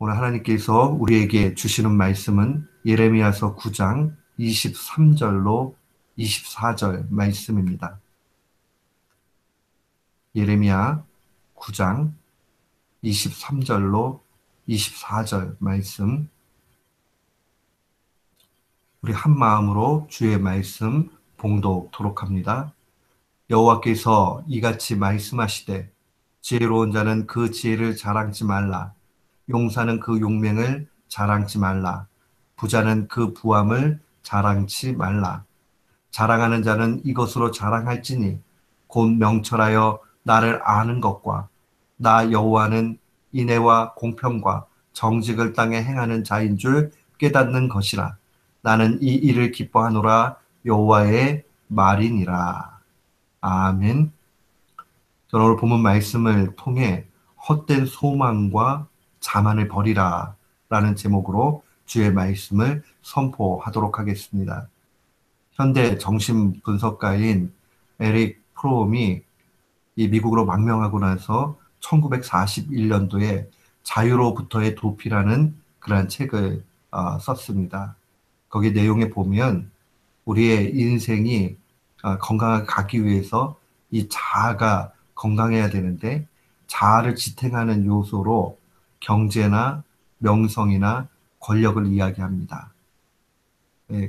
오늘 하나님께서 우리에게 주시는 말씀은 예레미야서 9장 23절로 24절 말씀입니다. 예레미야 9장 23절로 24절 말씀, 우리 한 마음으로 주의 말씀 봉독토록 합니다. 여호와께서 이같이 말씀하시되 지혜로운 자는 그 지혜를 자랑치 말라. 용사는 그 용맹을 자랑치 말라. 부자는 그 부함을 자랑치 말라. 자랑하는 자는 이것으로 자랑할지니 곧 명철하여 나를 아는 것과 나 여호와는 인애와 공평과 정직을 땅에 행하는 자인 줄 깨닫는 것이라. 나는 이 일을 기뻐하노라. 여호와의 말이니라. 아멘. 저는 오늘 본문 말씀을 통해 헛된 소망과 자만을 버리라 라는 제목으로 주의 말씀을 선포하도록 하겠습니다. 현대 정신분석가인 에릭 프롬이 이 미국으로 망명하고 나서 1941년도에 자유로부터의 도피라는 그러한 책을 썼습니다. 거기 내용에 보면 우리의 인생이 건강하게 가기 위해서 이 자아가 건강해야 되는데 자아를 지탱하는 요소로 경제나 명성이나 권력을 이야기합니다.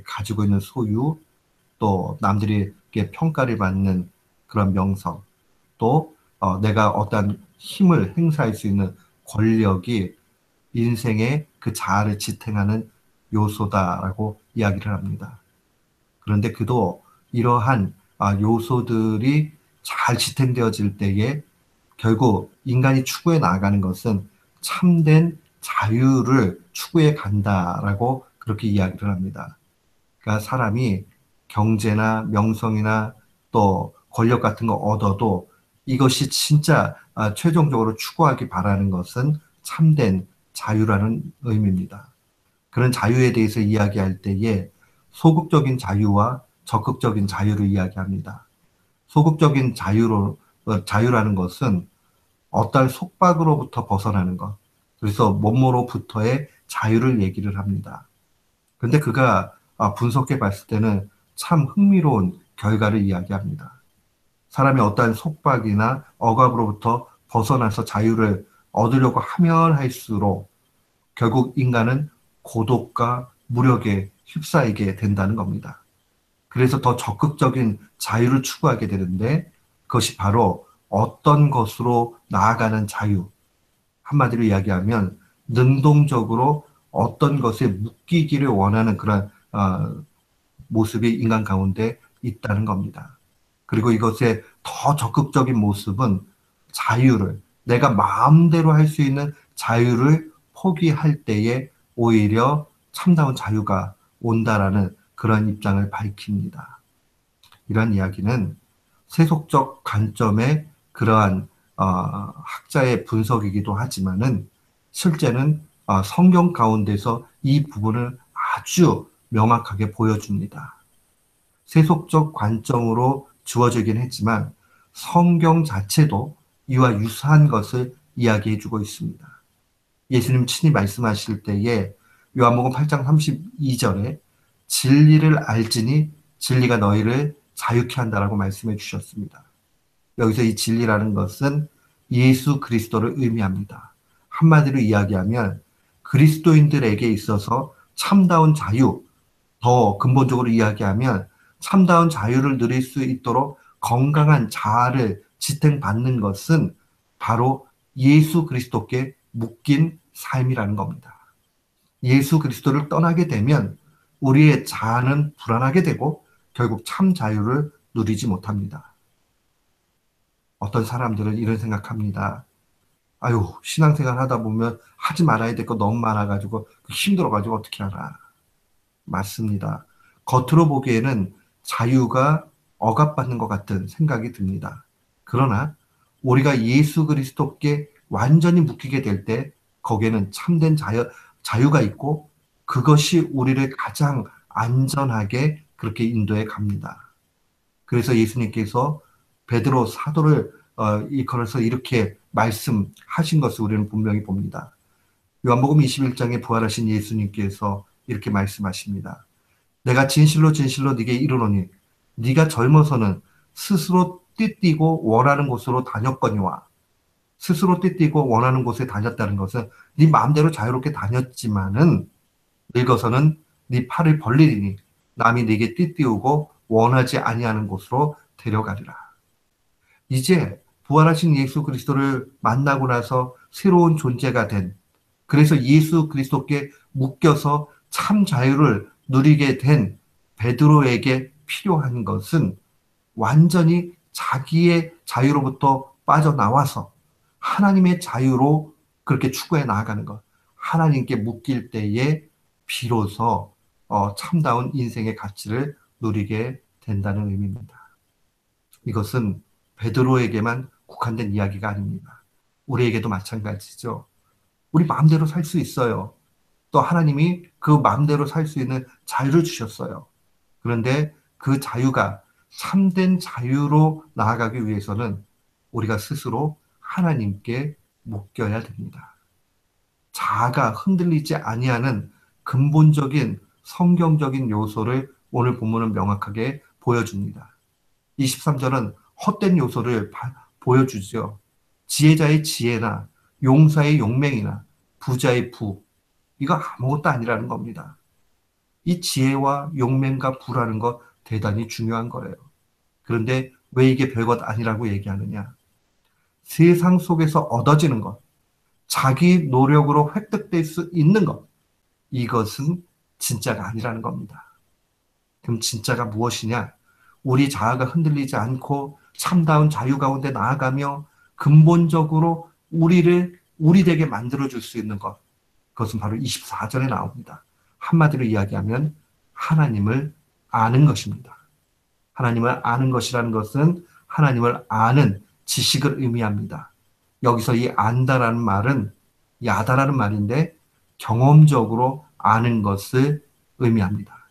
가지고 있는 소유, 또 남들에게 평가를 받는 그런 명성, 또 내가 어떤 힘을 행사할 수 있는 권력이 인생의 그 자아를 지탱하는 요소다라고 이야기를 합니다. 그런데 그도 이러한 요소들이 잘 지탱되어질 때에 결국 인간이 추구해 나가는 것은 참된 자유를 추구해 간다라고 그렇게 이야기를 합니다. 그러니까 사람이 경제나 명성이나 또 권력 같은 거 얻어도 이것이 진짜 최종적으로 추구하기 바라는 것은 참된 자유라는 의미입니다. 그런 자유에 대해서 이야기할 때에 소극적인 자유와 적극적인 자유를 이야기합니다. 소극적인 자유라는 것은 어떤 속박으로부터 벗어나는 것, 그래서 몸으로부터의 자유를 얘기를 합니다. 그런데 그가 분석해 봤을 때는 참 흥미로운 결과를 이야기합니다. 사람이 어떠한 속박이나 억압으로부터 벗어나서 자유를 얻으려고 하면 할수록 결국 인간은 고독과 무력에 휩싸이게 된다는 겁니다. 그래서 더 적극적인 자유를 추구하게 되는데 그것이 바로 어떤 것으로 나아가는 자유, 한마디로 이야기하면 능동적으로 어떤 것에 묶이기를 원하는 그런 모습이 인간 가운데 있다는 겁니다. 그리고 이것의 더 적극적인 모습은 자유를, 내가 마음대로 할 수 있는 자유를 포기할 때에 오히려 참다운 자유가 온다라는 그런 입장을 밝힙니다. 이런 이야기는 세속적 관점의 그러한 학자의 분석이기도 하지만은 실제는 성경 가운데서 이 부분을 아주 명확하게 보여줍니다. 세속적 관점으로 주어지긴 했지만 성경 자체도 이와 유사한 것을 이야기해주고 있습니다. 예수님 친히 말씀하실 때에 요한복음 8장 32절에 진리를 알지니 진리가 너희를 자유케 한다라고 말씀해 주셨습니다. 여기서 이 진리라는 것은 예수 그리스도를 의미합니다. 한마디로 이야기하면 그리스도인들에게 있어서 참다운 자유, 더 근본적으로 이야기하면 참다운 자유를 누릴 수 있도록 건강한 자아를 지탱받는 것은 바로 예수 그리스도께 묶인 삶이라는 겁니다. 예수 그리스도를 떠나게 되면 우리의 자아는 불안하게 되고 결국 참 자유를 누리지 못합니다. 어떤 사람들은 이런 생각합니다. 아유, 신앙생활 하다 보면 하지 말아야 될 거 너무 많아가지고 힘들어가지고 어떻게 하나. 맞습니다. 겉으로 보기에는 자유가 억압받는 것 같은 생각이 듭니다. 그러나 우리가 예수 그리스도께 완전히 묶이게 될 때 거기에는 참된 자유가 있고 그것이 우리를 가장 안전하게 그렇게 인도해 갑니다. 그래서 예수님께서 베드로 사도를 일컬어서 이렇게 말씀하신 것을 우리는 분명히 봅니다. 요한복음 21장에 부활하신 예수님께서 이렇게 말씀하십니다. 내가 진실로 진실로 네게 이르노니 네가 젊어서는 스스로 띠띠고 원하는 곳으로 다녔거니와, 스스로 띠띠고 원하는 곳에 다녔다는 것은 네 마음대로 자유롭게 다녔지만은 늙어서는 네 팔을 벌리리니 남이 네게 띠띠우고 원하지 아니하는 곳으로 데려가리라. 이제 부활하신 예수 그리스도를 만나고 나서 새로운 존재가 된, 그래서 예수 그리스도께 묶여서 참 자유를 누리게 된 베드로에게 필요한 것은 완전히 자기의 자유로부터 빠져나와서 하나님의 자유로 그렇게 추구해 나아가는 것. 하나님께 묶일 때에 비로소 참다운 인생의 가치를 누리게 된다는 의미입니다. 이것은 베드로에게만 국한된 이야기가 아닙니다. 우리에게도 마찬가지죠. 우리 마음대로 살 수 있어요. 또 하나님이 그 마음대로 살 수 있는 자유를 주셨어요. 그런데 그 자유가 참된 자유로 나아가기 위해서는 우리가 스스로 하나님께 묶여야 됩니다. 자아가 흔들리지 아니하는 근본적인 성경적인 요소를 오늘 본문은 명확하게 보여줍니다. 23절은 헛된 요소를 보여주죠. 지혜자의 지혜나 용사의 용맹이나 부자의 부, 이거 아무것도 아니라는 겁니다. 이 지혜와 용맹과 부라는 것 대단히 중요한 거예요. 그런데 왜 이게 별것 아니라고 얘기하느냐? 세상 속에서 얻어지는 것, 자기 노력으로 획득될 수 있는 것, 이것은 진짜가 아니라는 겁니다. 그럼 진짜가 무엇이냐? 우리 자아가 흔들리지 않고 참다운 자유 가운데 나아가며 근본적으로 우리를 우리되게 만들어줄 수 있는 것, 그것은 바로 24절에 나옵니다. 한마디로 이야기하면 하나님을 아는 것입니다. 하나님을 아는 것이라는 것은 하나님을 아는 지식을 의미합니다. 여기서 이 안다라는 말은 야다라는 말인데 경험적으로 아는 것을 의미합니다.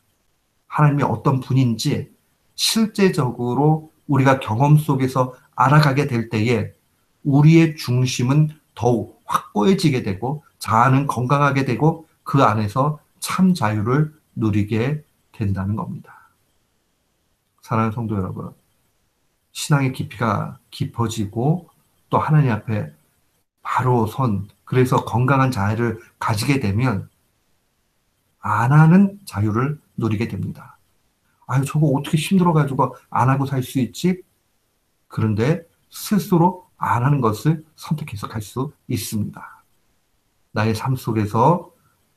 하나님이 어떤 분인지 실제적으로 우리가 경험 속에서 알아가게 될 때에 우리의 중심은 더욱 확고해지게 되고 자아는 건강하게 되고 그 안에서 참 자유를 누리게 된다는 겁니다. 사랑하는 성도 여러분, 신앙의 깊이가 깊어지고 또 하나님 앞에 바로 그래서 건강한 자유를 가지게 되면 안 하는 자유를 누리게 됩니다. 아유, 저거 어떻게 힘들어가지고 안 하고 살 수 있지? 그런데 스스로 안 하는 것을 선택해서 갈 수 있습니다. 나의 삶 속에서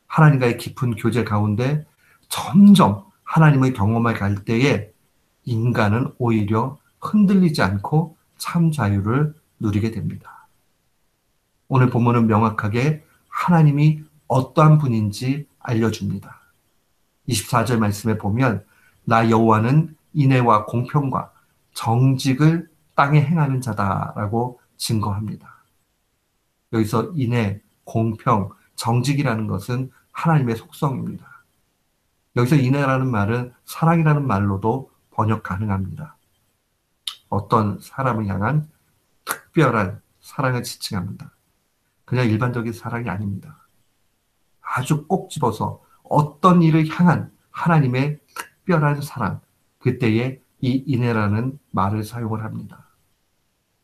하나님과의 깊은 교제 가운데 점점 하나님의 경험을 갈 때에 인간은 오히려 흔들리지 않고 참 자유를 누리게 됩니다. 오늘 본문은 명확하게 하나님이 어떠한 분인지 알려줍니다. 24절 말씀에 보면 나 여호와는 인애와 공평과 정직을 땅에 행하는 자다라고 증거합니다. 여기서 인애, 공평, 정직이라는 것은 하나님의 속성입니다. 여기서 인애라는 말은 사랑이라는 말로도 번역 가능합니다. 어떤 사람을 향한 특별한 사랑을 지칭합니다. 그냥 일반적인 사랑이 아닙니다. 아주 꼭 집어서 어떤 일을 향한 하나님의 특별한 사랑, 그때에 이 인애라는 말을 사용을 합니다.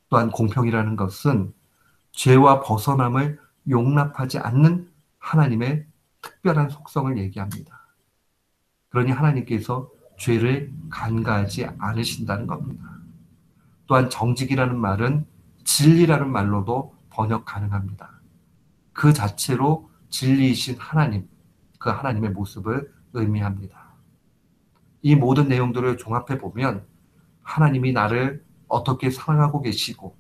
또한 공평이라는 것은 죄와 벗어남을 용납하지 않는 하나님의 특별한 속성을 얘기합니다. 그러니 하나님께서 죄를 간과하지 않으신다는 겁니다. 또한 정직이라는 말은 진리라는 말로도 번역 가능합니다. 그 자체로 진리이신 하나님, 그 하나님의 모습을 의미합니다. 이 모든 내용들을 종합해 보면 하나님이 나를 어떻게 사랑하고 계시고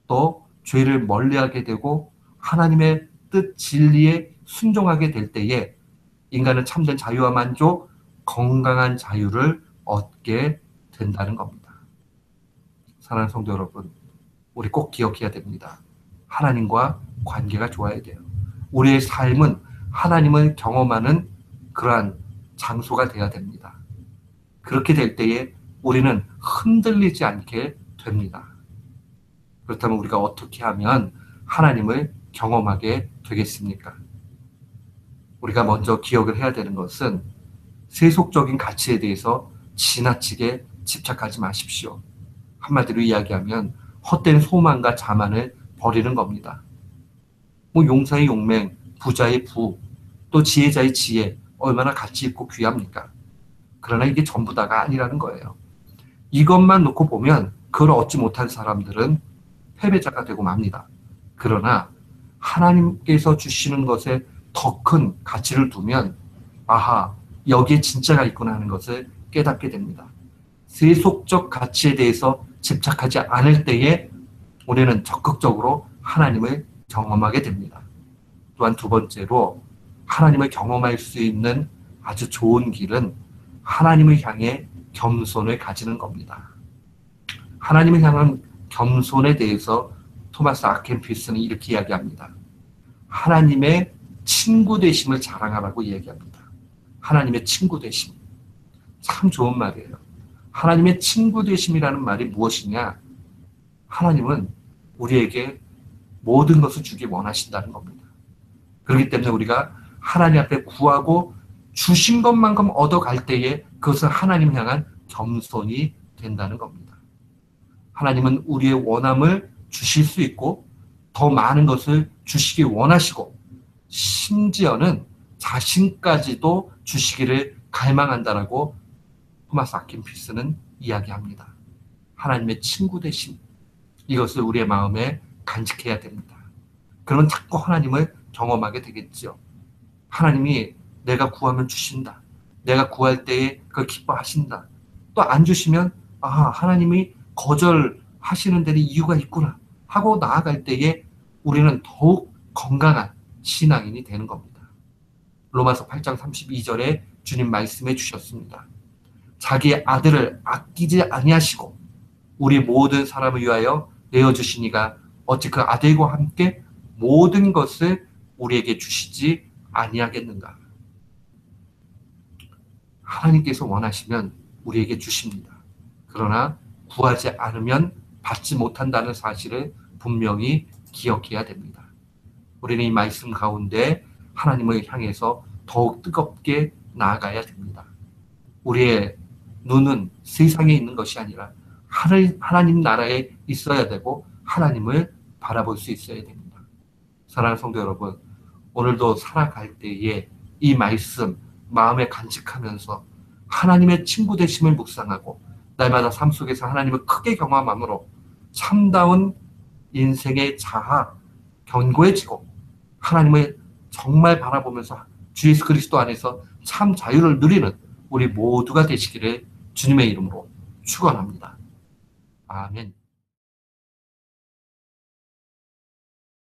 또 죄를 멀리하게 되고 하나님의 뜻 진리에 순종하게 될 때에 인간은 참된 자유와 만족, 건강한 자유를 얻게 된다는 겁니다. 사랑하는 성도 여러분, 우리 꼭 기억해야 됩니다. 하나님과 관계가 좋아야 돼요. 우리의 삶은 하나님을 경험하는 그러한 장소가 돼야 됩니다. 그렇게 될 때에 우리는 흔들리지 않게 됩니다. 그렇다면 우리가 어떻게 하면 하나님을 경험하게 되겠습니까? 우리가 먼저 기억을 해야 되는 것은 세속적인 가치에 대해서 지나치게 집착하지 마십시오. 한마디로 이야기하면 헛된 소망과 자만을 버리는 겁니다. 뭐 용사의 용맹, 부자의 부, 또 지혜자의 지혜, 얼마나 가치 있고 귀합니까? 그러나 이게 전부 다가 아니라는 거예요. 이것만 놓고 보면 그걸 얻지 못한 사람들은 패배자가 되고 맙니다. 그러나 하나님께서 주시는 것에 더 큰 가치를 두면 아하, 여기에 진짜가 있구나 하는 것을 깨닫게 됩니다. 세속적 가치에 대해서 집착하지 않을 때에 우리는 적극적으로 하나님을 경험하게 됩니다. 또한 두 번째로 하나님을 경험할 수 있는 아주 좋은 길은 하나님을 향해 겸손을 가지는 겁니다. 하나님을 향한 겸손에 대해서 토마스 아켄피스는 이렇게 이야기합니다. 하나님의 친구 되심을 자랑하라고 이야기합니다. 하나님의 친구 되심. 참 좋은 말이에요. 하나님의 친구 되심이라는 말이 무엇이냐? 하나님은 우리에게 모든 것을 주기 원하신다는 겁니다. 그렇기 때문에 우리가 하나님 앞에 구하고 주신 것만큼 얻어갈 때에 그것은 하나님 향한 겸손이 된다는 겁니다. 하나님은 우리의 원함을 주실 수 있고 더 많은 것을 주시기 원하시고 심지어는 자신까지도 주시기를 갈망한다라고 토마스 아킨피스는 이야기합니다. 하나님의 친구 되심, 이것을 우리의 마음에 간직해야 됩니다. 그러면 자꾸 하나님을 경험하게 되겠죠. 하나님이 내가 구하면 주신다. 내가 구할 때에 그걸 기뻐하신다. 또 안 주시면 하나님이 거절하시는 데는 이유가 있구나 하고 나아갈 때에 우리는 더욱 건강한 신앙인이 되는 겁니다. 로마서 8장 32절에 주님 말씀해 주셨습니다. 자기의 아들을 아끼지 아니하시고 우리 모든 사람을 위하여 내어주시니가 어찌 그 아들과 함께 모든 것을 우리에게 주시지 아니하겠는가. 하나님께서 원하시면 우리에게 주십니다. 그러나 구하지 않으면 받지 못한다는 사실을 분명히 기억해야 됩니다. 우리는 이 말씀 가운데 하나님을 향해서 더욱 뜨겁게 나아가야 됩니다. 우리의 눈은 세상에 있는 것이 아니라 하나님 나라에 있어야 되고 하나님을 바라볼 수 있어야 됩니다. 사랑하는 성도 여러분, 오늘도 살아갈 때에 이 말씀 마음에 간직하면서 하나님의 친구 되심을 묵상하고 날마다 삶 속에서 하나님을 크게 경험함으로 참다운 인생의 자아, 견고해지고 하나님을 정말 바라보면서 주 예수 그리스도 안에서 참 자유를 누리는 우리 모두가 되시기를 주님의 이름으로 축원합니다. 아멘.